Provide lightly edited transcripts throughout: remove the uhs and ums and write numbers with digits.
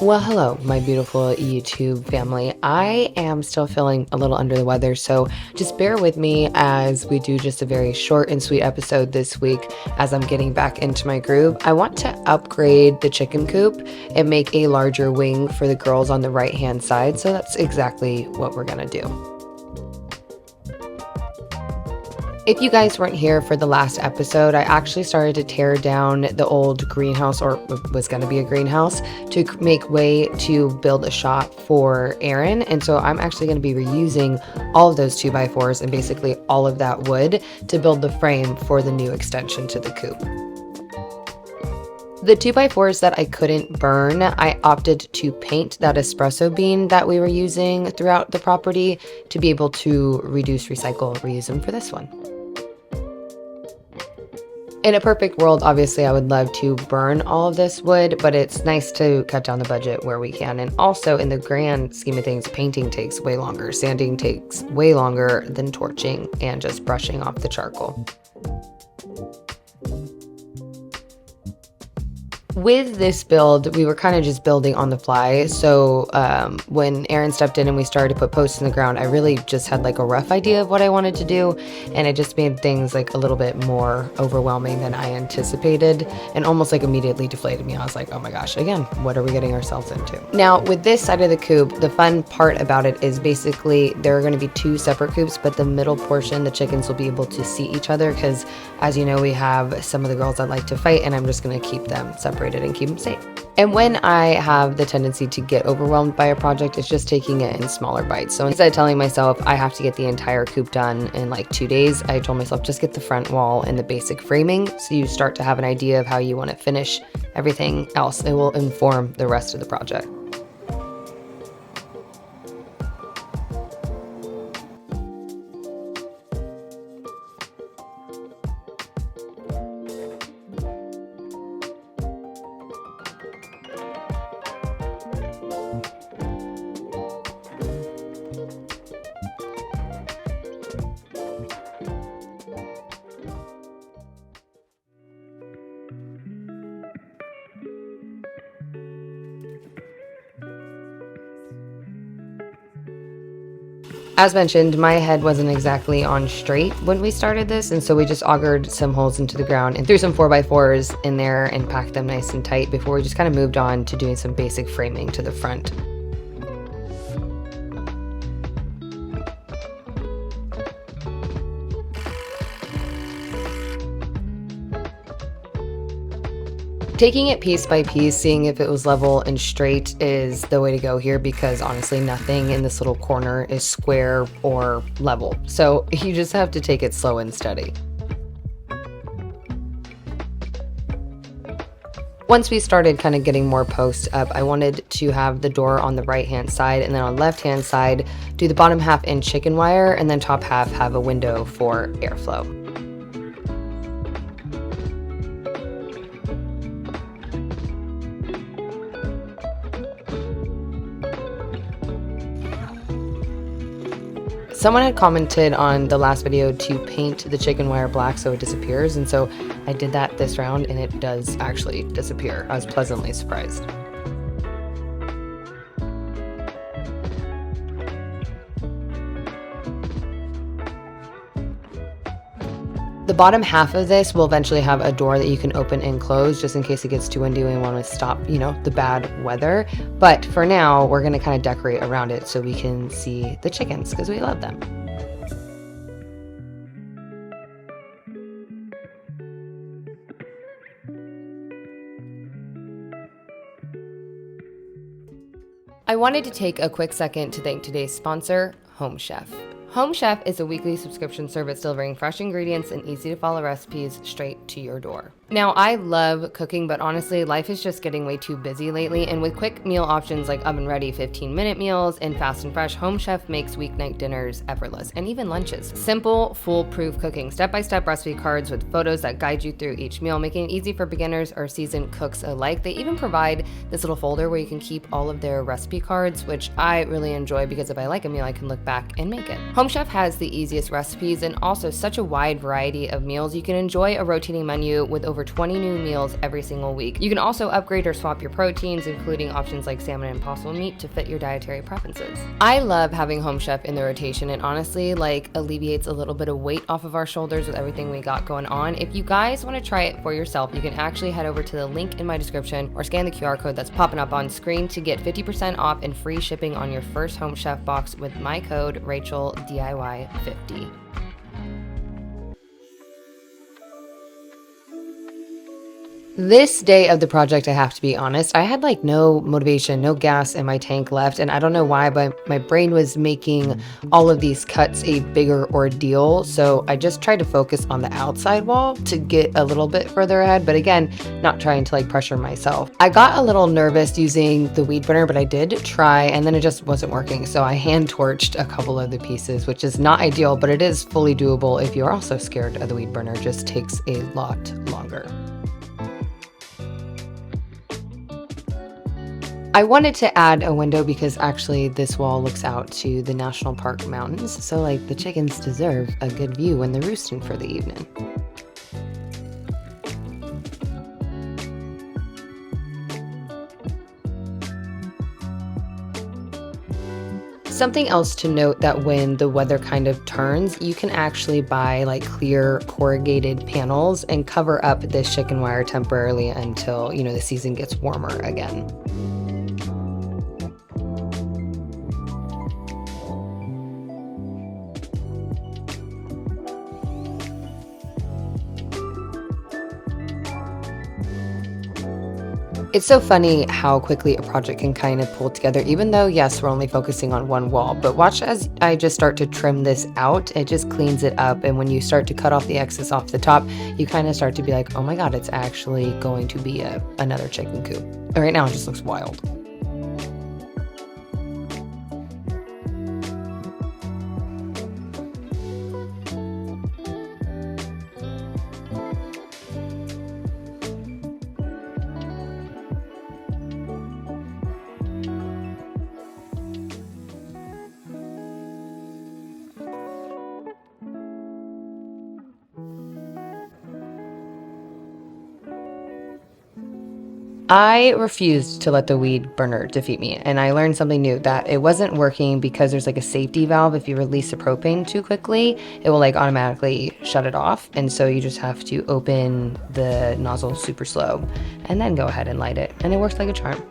Well, hello, my beautiful YouTube family. I am still feeling a little under the weather, so just bear with me as we do just a very short and sweet episode this week as I'm getting back into my groove. I want to upgrade the chicken coop and make a larger wing for the girls on the right-hand side, so that's exactly what we're gonna do. If you guys weren't here for the last episode, I actually started to tear down the old greenhouse, or was going to be a greenhouse, to make way to build a shop for Aaron. And so I'm actually going to be reusing all of those 2x4s and basically all of that wood to build the frame for the new extension to the coop. The 2x4s that I couldn't burn, I opted to paint that espresso bean that we were using throughout the property to be able to reduce, recycle, reuse them for this one. In a perfect world, obviously, I would love to burn all of this wood, but it's nice to cut down the budget where we can. And also, in the grand scheme of things, painting takes way longer. Sanding takes way longer than torching and just brushing off the charcoal. With this build, we were kind of just building on the fly. So when Aaron stepped in and we started to put posts in the ground, I really just had like a rough idea of what I wanted to do. And it just made things like a little bit more overwhelming than I anticipated and almost like immediately deflated me. I was like, oh my gosh, again, what are we getting ourselves into? Now with this side of the coop, the fun part about it is basically there are going to be two separate coops, but the middle portion, the chickens will be able to see each other because as you know, we have some of the girls that like to fight and I'm just going to keep them separated and keep them safe. And when I have the tendency to get overwhelmed by a project, it's just taking it in smaller bites. So instead of telling myself I have to get the entire coop done in like 2 days, I told myself just get the front wall and the basic framing so you start to have an idea of how you want to finish everything else. It will inform the rest of the project. As mentioned, my head wasn't exactly on straight when we started this, and so we just augured some holes into the ground and threw some 4x4s in there and packed them nice and tight before we just kind of moved on to doing some basic framing to the front. Taking it piece by piece, seeing if it was level and straight is the way to go here because honestly nothing in this little corner is square or level. So you just have to take it slow and steady. Once we started kind of getting more posts up, I wanted to have the door on the right hand side and then on left hand side do the bottom half in chicken wire and then top half have a window for airflow. Someone had commented on the last video to paint the chicken wire black so it disappears, and so I did that this round and it does actually disappear. I was pleasantly surprised. The bottom half of this will eventually have a door that you can open and close just in case it gets too windy and we want to stop, the bad weather. But for now, we're going to kind of decorate around it so we can see the chickens because we love them. I wanted to take a quick second to thank today's sponsor, Home Chef. Home Chef is a weekly subscription service delivering fresh ingredients and easy to follow recipes straight to your door. Now, I love cooking, but honestly, life is just getting way too busy lately, and with quick meal options like oven-ready 15-minute meals and fast and fresh, Home Chef makes weeknight dinners effortless, and even lunches. Simple, foolproof cooking, step-by-step recipe cards with photos that guide you through each meal, making it easy for beginners or seasoned cooks alike. They even provide this little folder where you can keep all of their recipe cards, which I really enjoy because if I like a meal, I can look back and make it. Home Chef has the easiest recipes and also such a wide variety of meals. You can enjoy a rotating menu with over 20 new meals every single week. You can also upgrade or swap your proteins, including options like salmon and impossible meat to fit your dietary preferences. I love having Home Chef in the rotation. It honestly alleviates a little bit of weight off of our shoulders with everything we got going on. If you guys want to try it for yourself, you can actually head over to the link in my description or scan the QR code that's popping up on screen to get 50% off and free shipping on your first Home Chef box with my code RachelDIY50. This day of the project, I have to be honest, I had no motivation, no gas in my tank left. And I don't know why, but my brain was making all of these cuts a bigger ordeal. So I just tried to focus on the outside wall to get a little bit further ahead. But again, not trying to pressure myself. I got a little nervous using the weed burner, but I did try and then it just wasn't working. So I hand torched a couple of the pieces, which is not ideal, but it is fully doable if you're also scared of the weed burner. It just takes a lot longer. I wanted to add a window because actually this wall looks out to the National Park mountains, so the chickens deserve a good view when they're roosting for the evening. Something else to note that when the weather kind of turns, you can actually buy clear corrugated panels and cover up this chicken wire temporarily until, the season gets warmer again. It's so funny how quickly a project can kind of pull together, even though, yes, we're only focusing on one wall. But watch as I just start to trim this out, it just cleans it up. And when you start to cut off the excess off the top, you kind of start to be like, oh my God, it's actually going to be another chicken coop. And right now it just looks wild. I refused to let the weed burner defeat me, and I learned something new, that it wasn't working because there's a safety valve. If you release the propane too quickly, it will automatically shut it off, and so you just have to open the nozzle super slow and then go ahead and light it, and it works like a charm.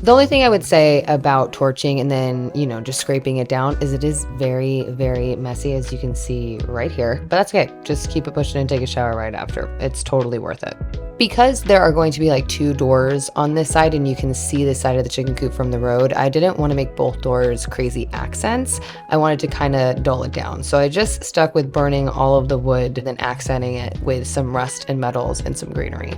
The only thing I would say about torching and then, just scraping it down is it is very, very messy, as you can see right here. But that's okay. Just keep it pushing and take a shower right after. It's totally worth it. Because there are going to be 2 doors on this side and you can see the side of the chicken coop from the road, I didn't want to make both doors crazy accents. I wanted to kind of dull it down. So I just stuck with burning all of the wood, then accenting it with some rust and metals and some greenery.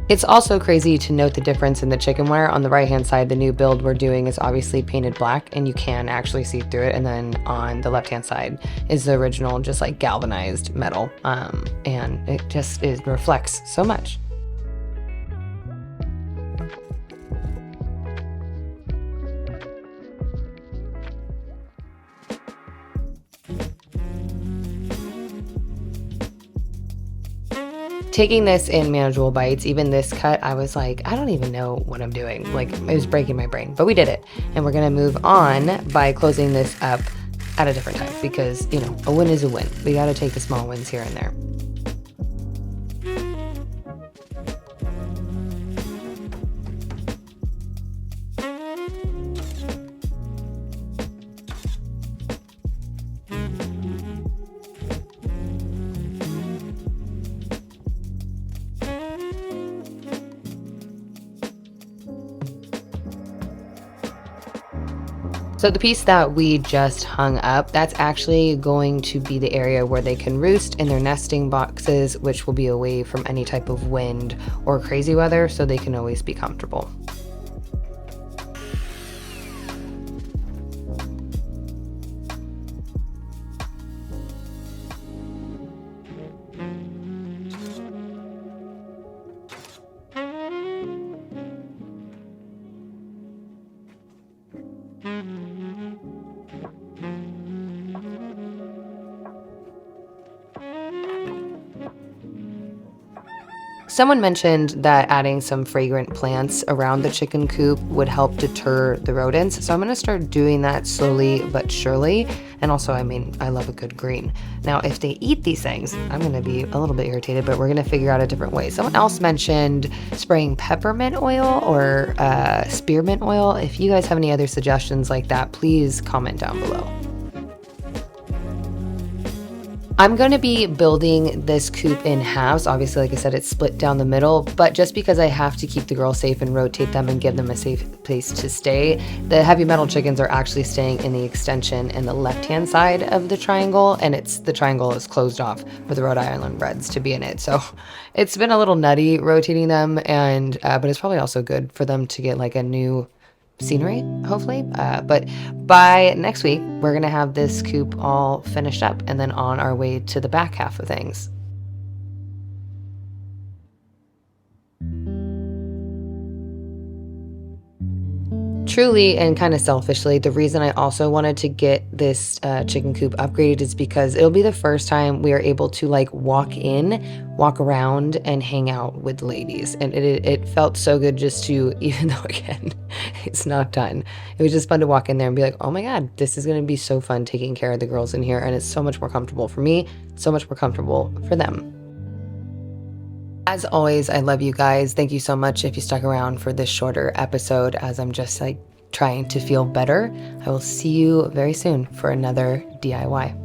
It's also crazy to note the difference in the chicken wire. On the right-hand side, the new build we're doing is obviously painted black and you can actually see through it. And then on the left-hand side is the original, just galvanized metal. And it just reflects so much. Taking this in manageable bites, even this cut, I was like, I don't even know what I'm doing. It was breaking my brain, but we did it. And we're gonna move on by closing this up at a different time because, a win is a win. We gotta take the small wins here and there. So the piece that we just hung up, that's actually going to be the area where they can roost in their nesting boxes, which will be away from any type of wind or crazy weather, so they can always be comfortable. Someone mentioned that adding some fragrant plants around the chicken coop would help deter the rodents. So I'm going to start doing that slowly but surely. And also, I mean, I love a good green. Now, if they eat these things, I'm going to be a little bit irritated, but we're going to figure out a different way. Someone else mentioned spraying peppermint oil or spearmint oil. If you guys have any other suggestions like that, please comment down below. I'm going to be building this coop in halves. Obviously, like I said, it's split down the middle, but just because I have to keep the girls safe and rotate them and give them a safe place to stay, the heavy metal chickens are actually staying in the extension in the left-hand side of the triangle, and the triangle is closed off for the Rhode Island Reds to be in it. So it's been a little nutty rotating them, and but it's probably also good for them to get like a new scenery, hopefully. But by next week, we're gonna have this coop all finished up and then on our way to the back half of things. Truly and kind of selfishly, the reason I also wanted to get this chicken coop upgraded is because it'll be the first time we are able to like walk around and hang out with ladies. And it felt so good just to, even though again, it's not done. It was just fun to walk in there and be like, oh my God, this is going to be so fun taking care of the girls in here. And it's so much more comfortable for me, so much more comfortable for them. As always, I love you guys. Thank you so much if you stuck around for this shorter episode as I'm just like trying to feel better. I will see you very soon for another DIY.